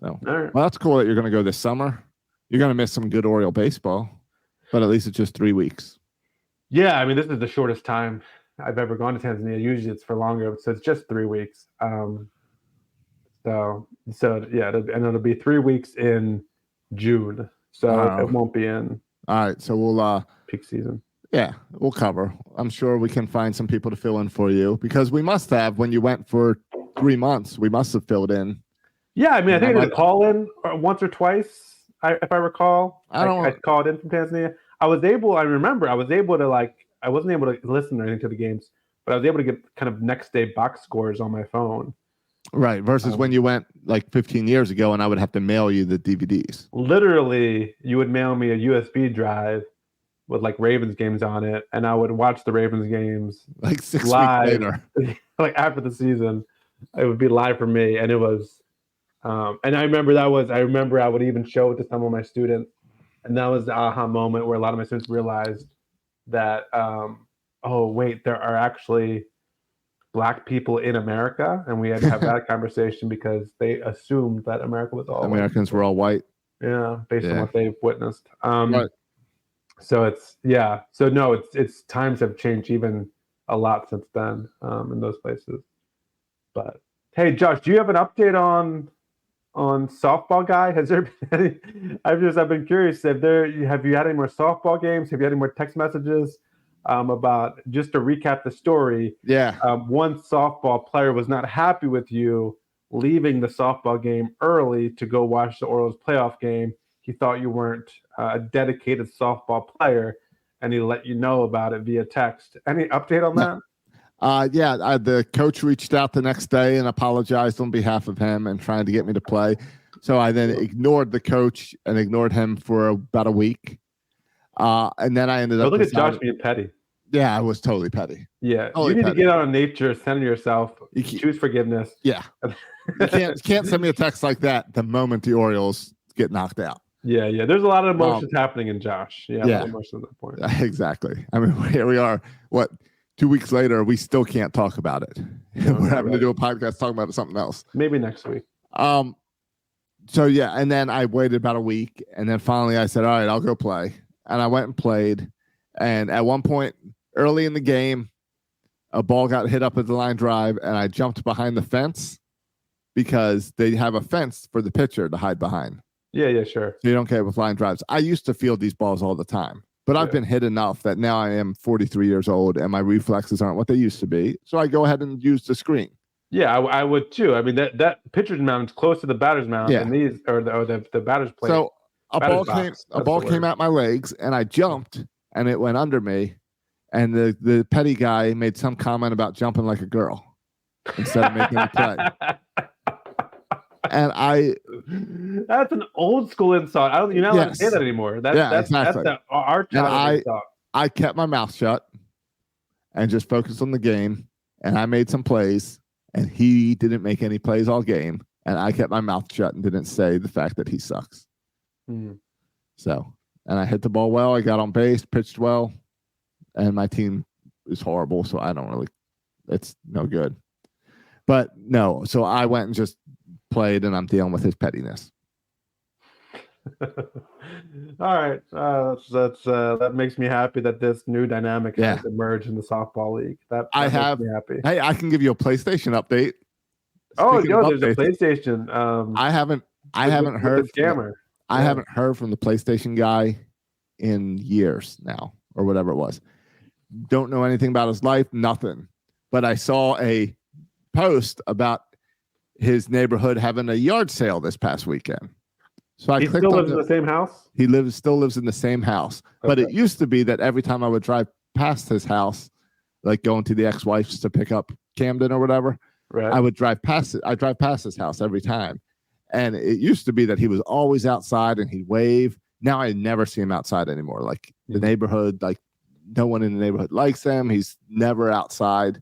So, well, that's cool that you're going to go this summer. You're going to miss some good Oriole baseball, but at least it's just 3 weeks. Yeah, I mean, this is the shortest time I've ever gone to Tanzania. Usually it's for longer, so it's just 3 weeks. So yeah, and it'll be 3 weeks in June, so Oh, it won't be in all right. So we'll peak season. yeah, we'll cover. I'm sure we can find some people to fill in for you because we must have when you went for 3 months. We must have filled in. Yeah, I mean, I think I did a might, call in once or twice, if I recall. I don't. I called in from Tanzania. I remember I was able to I wasn't able to listen or anything to the games, but I was able to get kind of next day box scores on my phone. Right. Versus when you went like 15 years ago and I would have to mail you the DVDs. Literally, you would mail me a USB drive with like Ravens games on it, and I would watch the Ravens games Like 6 live, weeks later. like after the season. It would be live for me, and it was. And I remember I would even show it to some of my students, and that was the aha moment where a lot of my students realized that, oh wait, there are actually Black people in America, and we had to have that conversation because they assumed that America was all Americans were all white. Yeah, based on what they've witnessed. Right. So so no, it's times have changed even a lot since then in those places. But hey, Josh, do you have an update on softball guy? Has there been any? I've been curious. Have you had any more softball games? Have you had any more text messages about? Just to recap the story. Yeah. One softball player was not happy with you leaving the softball game early to go watch the Orioles playoff game. He thought you weren't a dedicated softball player, and he let you know about it via text. Any update on that? The coach reached out the next day and apologized on behalf of him and trying to get me to play. So I then ignored the coach and ignored him for about a week. And then I ended up. Look at Josh being petty. Yeah, I was totally petty. Yeah, totally you need petty. To get out of nature, center yourself, choose forgiveness. Yeah, you can't send me a text like that the moment the Orioles get knocked out. Yeah. There's a lot of emotions happening in Josh. Yeah, emotions at that point. Exactly. I mean, here we are. What? 2 weeks later, we still can't talk about it. No, we're having to do a podcast talking about something else. Maybe next week. So yeah, and then I waited about a week, and then finally I said, "All right, I'll go play." And I went and played. And at one point, early in the game, a ball got hit up at the line drive, and I jumped behind the fence because they have a fence for the pitcher to hide behind. Yeah, sure. So you don't get with line drives. I used to field these balls all the time. But I've been hit enough that now I am 43 years old and my reflexes aren't what they used to be. So I go ahead and use the screen. Yeah, I would too. I mean, that pitcher's mound is close to the batter's mound, and these are the batter's plate. So a ball came out my legs, and I jumped, and it went under me. And the petty guy made some comment about jumping like a girl instead of making me play. And that's an old school insult. You're not allowed to say that anymore. That's our childhood insult. I kept my mouth shut and just focused on the game, and I made some plays, and he didn't make any plays all game, and I kept my mouth shut and didn't say the fact that he sucks. So, and I hit the ball well. I got on base, pitched well, and my team is horrible, so it's no good. But no, so I went and just played, and I'm dealing with his pettiness. All right, that makes me happy that this new dynamic has emerged in the softball league. That makes me happy. Hey, I can give you a PlayStation update. There's a PlayStation. I haven't heard scammer. I haven't heard from the PlayStation guy in years now, or whatever it was. Don't know anything about his life, nothing. But I saw a post about his neighborhood having a yard sale this past weekend. So I clicked still lives in the same house? He still lives in the same house. Okay. But it used to be that every time I would drive past his house, like going to the ex-wife's to pick up Camden or whatever, right. I would drive past it. I drive past his house every time. And it used to be that he was always outside and he'd wave. Now I never see him outside anymore. Like the neighborhood, like no one in the neighborhood likes him. He's never outside.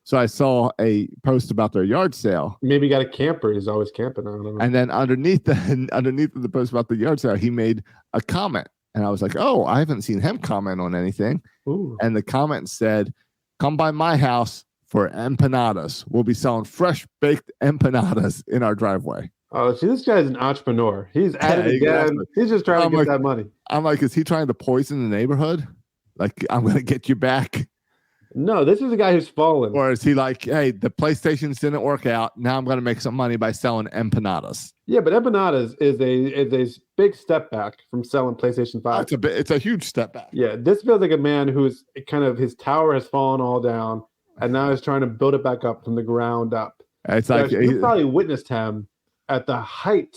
So I saw a post about their yard sale. Maybe he got a camper. He's always camping. I don't know. And then underneath the post about the yard sale, he made a comment. And I was like, oh, I haven't seen him comment on anything. Ooh. And the comment said, come by my house for empanadas. We'll be selling fresh baked empanadas in our driveway. Oh, see, this guy's an entrepreneur. He's at it again. Exactly. He's just trying to get that money. I'm like, is he trying to poison the neighborhood? Like, I'm going to get you back? No, this is a guy who's fallen. Or is he like, hey, the PlayStations didn't work out. Now I'm going to make some money by selling empanadas? Yeah, but empanadas is a big step back from selling PlayStation 5. It's a huge step back. Yeah, this feels like a man who's kind of his tower has fallen all down, and now he's trying to build it back up from the ground up. It's like you probably witnessed him at the height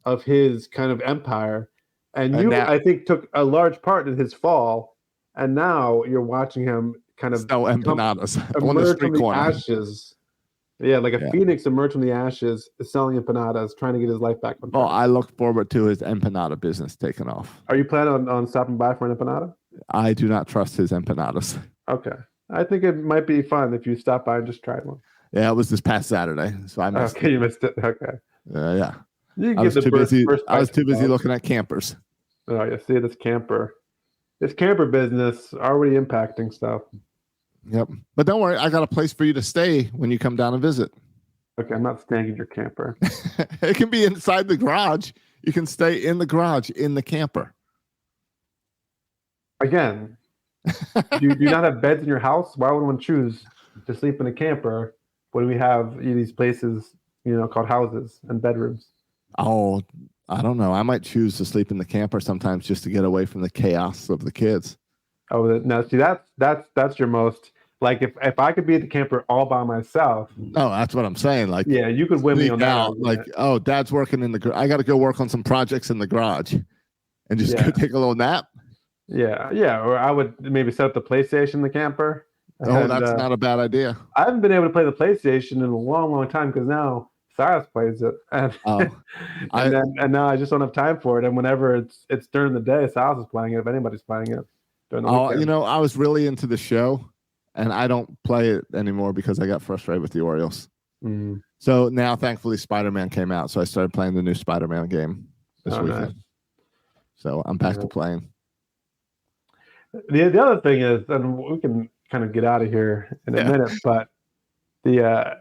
of his kind of empire, and you, I think, took a large part in his fall, and now you're watching him kind of sell empanadas on the emerge street from the corner. Ashes. Yeah, like a phoenix emerged from the ashes, selling empanadas, trying to get his life back on track. Well, I look forward to his empanada business taking off. Are you planning on stopping by for an empanada? I do not trust his empanadas. Okay. I think it might be fun if you stop by and just try one. Yeah, it was this past Saturday, so I missed it. You missed it. Okay. Yeah. You I was too busy. I was too busy looking at campers. Oh, yeah. See this camper business already impacting stuff. Yep. But don't worry, I got a place for you to stay when you come down and visit. Okay, I'm not staying in your camper. It can be inside the garage. You can stay in the garage in the camper. Again, do you not have beds in your house? Why would one choose to sleep in a camper when we have these places, called houses and bedrooms? Oh, I don't know. I might choose to sleep in the camper sometimes just to get away from the chaos of the kids. Oh, now see that's your most. Like if I could be at the camper all by myself. No, that's what I'm saying. Like, yeah, you could win me on that. Like, oh, Dad's working in the garage. I got to go work on some projects in the garage, and just go take a little nap. Yeah. Or I would maybe set up the PlayStation in the camper. Oh, that's not a bad idea. I haven't been able to play the PlayStation in a long, long time because now Cyrus plays it, and now I just don't have time for it. And whenever it's during the day, Cyrus is playing it. If anybody's playing it during the weekend. I was really into the show. And I don't play it anymore because I got frustrated with the Orioles. Mm. So now, thankfully, Spider-Man came out. So I started playing the new Spider-Man game this weekend. Nice. So I'm back to playing. The other thing is, and we can kind of get out of here in a minute, but I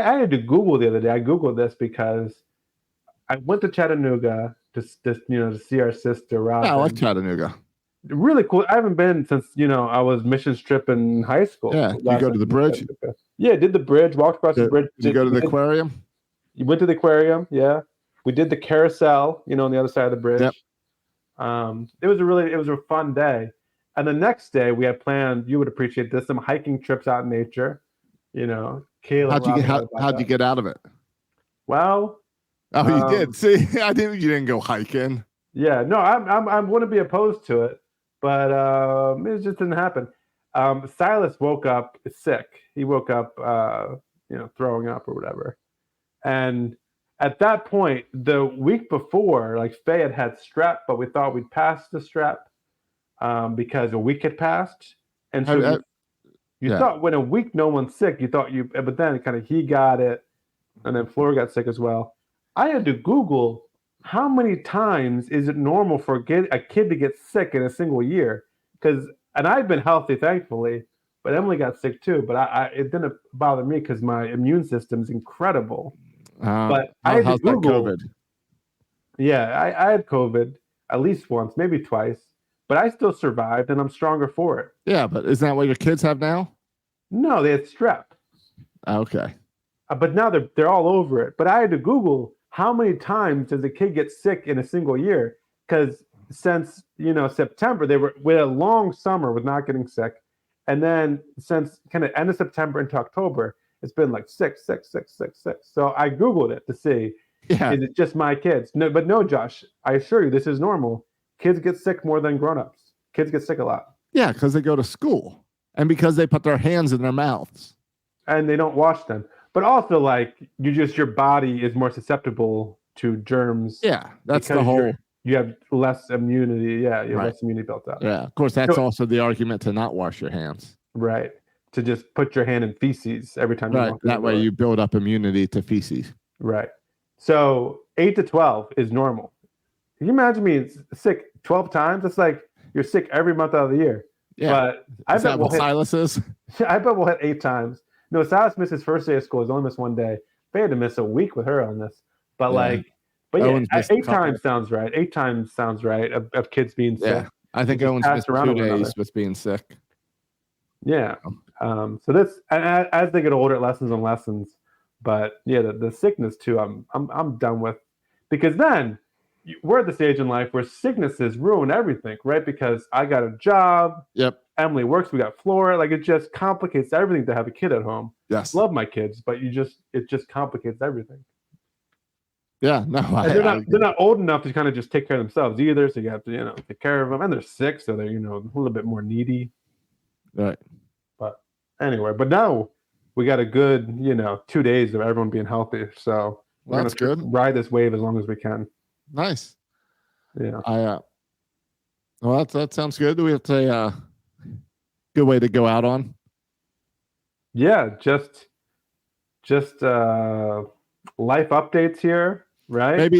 had to Google the other day. I Googled this because I went to Chattanooga to see our sister Robin. Yeah, I like Chattanooga. Really cool. I haven't been since I was missions trip in high school. Yeah, you go to the bridge. Yeah, did the bridge. Walked across the bridge. Did you go to the aquarium? You went to the aquarium. Yeah, we did the carousel. On the other side of the bridge. Yep. It was a fun day. And the next day we had planned. You would appreciate this. Some hiking trips out in nature. Caleb. How'd you get out of it? Well. Oh, you did. See, I didn't. You didn't go hiking. Yeah, no, I wouldn't be opposed to it. But it just didn't happen. Silas woke up sick. He woke up, throwing up or whatever. And at that point, the week before, like Faye had strep, but we thought we'd passed the strep because a week had passed. And so you thought when a week no one's sick, you thought but then kind of he got it, and then Flora got sick as well. I had to Google how many times is it normal for a kid to get sick in a single year? And I've been healthy, thankfully, but Emily got sick too. But it didn't bother me because my immune system is incredible. But I had to Google. COVID? Yeah, I had COVID at least once, maybe twice, but I still survived, and I'm stronger for it. Yeah, but isn't that what your kids have now? No, they had strep. Okay. But now they're all over it. But I had to Google. How many times does a kid get sick in a single year? Because since September, we had a long summer with not getting sick, and then since kind of end of September into October, it's been like sick. So I Googled it to see, is it just my kids? No, but no, Josh. I assure you, this is normal. Kids get sick more than grown-ups. Kids get sick a lot. Yeah, because they go to school, and because they put their hands in their mouths, and they don't wash them. But also, like, your body is more susceptible to germs. Yeah, that's the whole. You have less immunity. Yeah, you have less immunity built up. Yeah, of course, that's also the argument to not wash your hands. Right. To just put your hand in feces every time you walk in. That way you build up immunity to feces. Right. So 8 to 12 is normal. Can you imagine being sick 12 times? It's like you're sick every month out of the year. Yeah. But I bet Silas is? I bet we'll hit 8 times. No, Silas missed his first day of school. He's only missed one day. They had to miss a week with her on this. But 8 times sounds right. 8 times sounds right of kids being sick. Yeah. I think just Owens pass missed around 2 to one days another. with being sick. Yeah. So this, as they get older, it lessons and lessons. But yeah, the sickness too, I'm done with, because then we're at the stage in life where sicknesses ruin everything, right? Because I got a job, Yep. Emily works, we got Flora. Like, it just complicates everything to have a kid at home. Yes. Love my kids, but it just complicates everything. Yeah. No. And they're not old enough to kind of just take care of themselves either. So you have to take care of them, and they're sick, so they're a little bit more needy. Right. But anyway, now we got a good 2 days of everyone being healthy. So we're That's gonna good. ride this wave as long as we can. Nice. Yeah. Well, that sounds good. Do we have to say good way to go out on? Yeah, just life updates here, right?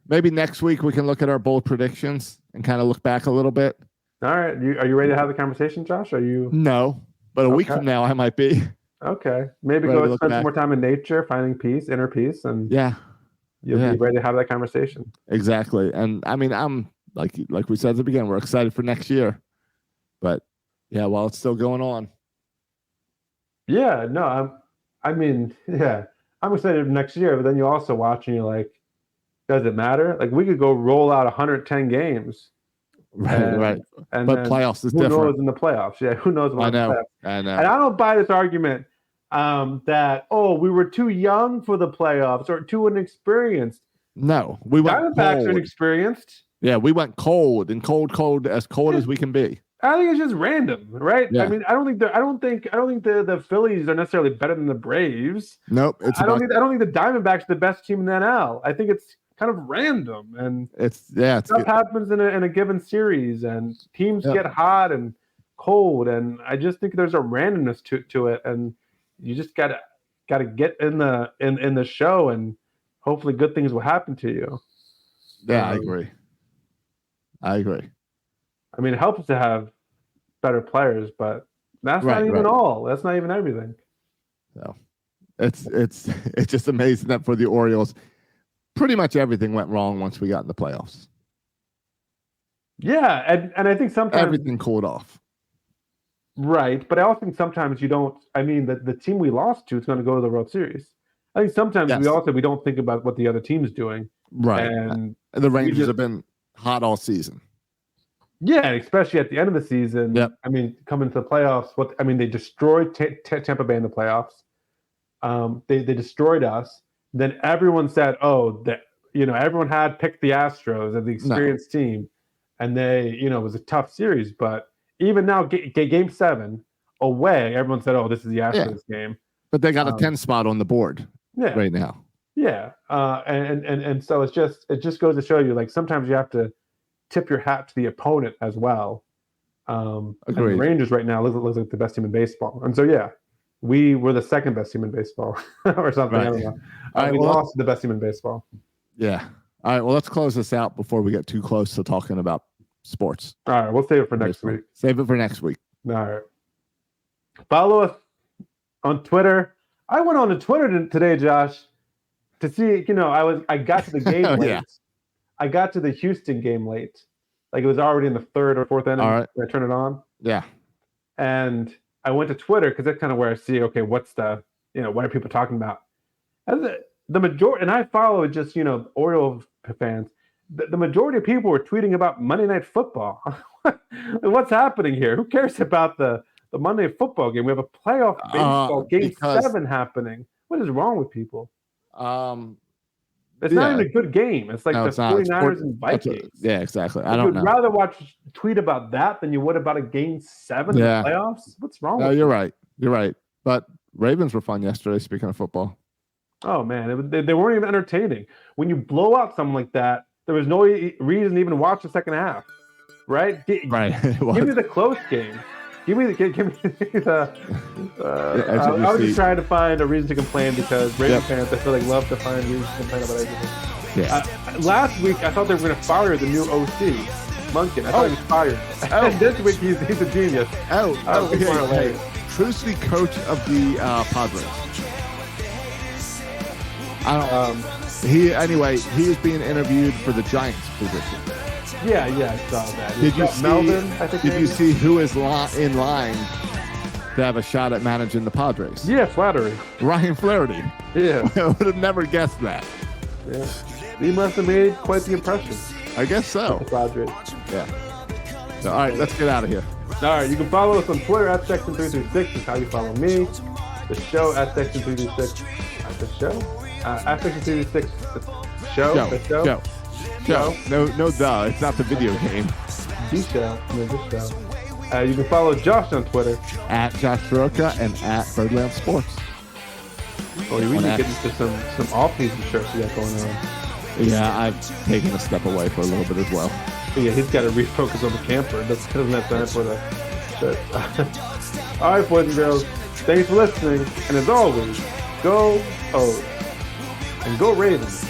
Maybe next week we can look at our bold predictions and kind of look back a little bit. All right. Are you ready to have the conversation, Josh? Are you? No, but a week from now I might be. Okay. Maybe go spend some more time in nature, finding peace, inner peace, and you'll be ready to have that conversation. Exactly. And I mean, I'm like we said at the beginning, we're excited for next year. But yeah, while it's still going on. Yeah, no, I'm excited for next year, but then you also watch and you're like, does it matter? Like, we could go roll out 110 games. Right. And but playoffs is different. Who knows in the playoffs? Yeah, who knows? I know. And I don't buy this argument that we were too young for the playoffs or too inexperienced. No, we went Diamondbacks are inexperienced. Yeah, we went cold as cold as we can be. I think it's just random, right? Yeah. I mean, I don't think the Phillies are necessarily better than the Braves. Nope. I don't think the Diamondbacks are the best team in the NL. I think it's kind of random, and stuff happens in a given series, and teams get hot and cold, and I just think there's a randomness to it, and you just gotta get in the show, and hopefully good things will happen to you. Yeah, I agree. I mean, it helps to have better players, but that's not even all. That's not even everything. So it's just amazing that for the Orioles, pretty much everything went wrong once we got in the playoffs. Yeah, and I think sometimes everything cooled off. Right, but I also think sometimes you don't. I mean, the team we lost to is going to go to the World Series. I think sometimes we don't think about what the other team's doing. Right, and the Rangers have been hot all season. Yeah, especially at the end of the season. Yep. I mean, coming to the playoffs, they destroyed Tampa Bay in the playoffs. They destroyed us. Then everyone said, everyone had picked the Astros as the experienced team, and it was a tough series. But even now, Game 7 away, everyone said, this is the Astros game. But they got a 10 spot on the board right now. Yeah, and so it just goes to show you, like, sometimes you have to tip your hat to the opponent as well. And the Rangers right now look like the best team in baseball, and so we were the second best team in baseball or something. Right. I don't know. We lost to the best team in baseball. Yeah. All right. Well, let's close this out before we get too close to talking about sports. All right. We'll save it for next week. Save it for next week. All right. Follow us on Twitter. I went on to Twitter today, Josh, to see. I got to the game late. Yeah. I got to the Houston game late. Like, it was already in the third or fourth inning. All right. I turned it on. Yeah. And I went to Twitter because that's kind of where I see, what's the, what are people talking about? And the majority, and I follow just, Orioles fans. The majority of people were tweeting about Monday Night Football. What's happening here? Who cares about the Monday Night Football game? We have a playoff baseball game 7 happening. What is wrong with people? It's not even a good game. It's like the 49ers and Vikings. Yeah, exactly. I don't know. You'd rather tweet about that than you would about a game 7 in the playoffs? What's wrong with you? You're right. You're right. But Ravens were fun yesterday, speaking of football. Oh, man. They weren't even entertaining. When you blow out something like that, there was no reason to even watch the second half. Right? Right. Give me the close game. Give me the. I was just trying to find a reason to complain because Ravens fans, I feel like, love to find reasons to complain about everything. Yeah. Last week, I thought they were going to fire the new OC, Munkin. I thought he was fired. And this week, he's a genius. Truthfully, coach of the Padres. I don't. He is being interviewed for the Giants position. Yeah, I saw that. Did you Got see? Melvin? I think. Did you maybe? see who is in line to have a shot at managing the Padres? Yeah, flattery. Ryan Flaherty. Yeah, I would have never guessed that. yeah. He must have made quite the impression. I guess so. The Padres. Yeah. So, all right, let's get out of here. All right, you can follow us on Twitter at Section336 is how you follow me. The show at Section336. The show? At Section336. The show? Go. The show? Go. Go. No, duh. It's not the video game. The show. No, this show. You can follow Josh on Twitter. At Josh Soroka and at Birdland Sports. Oh, we need to get into some off-season shirts we got going on. Yeah, I've taken a step away for a little bit as well. But yeah, he's got to refocus on the camper. Doesn't have time for the shirts. All right, boys and girls. Thanks for listening. And as always, go O's. And go Ravens.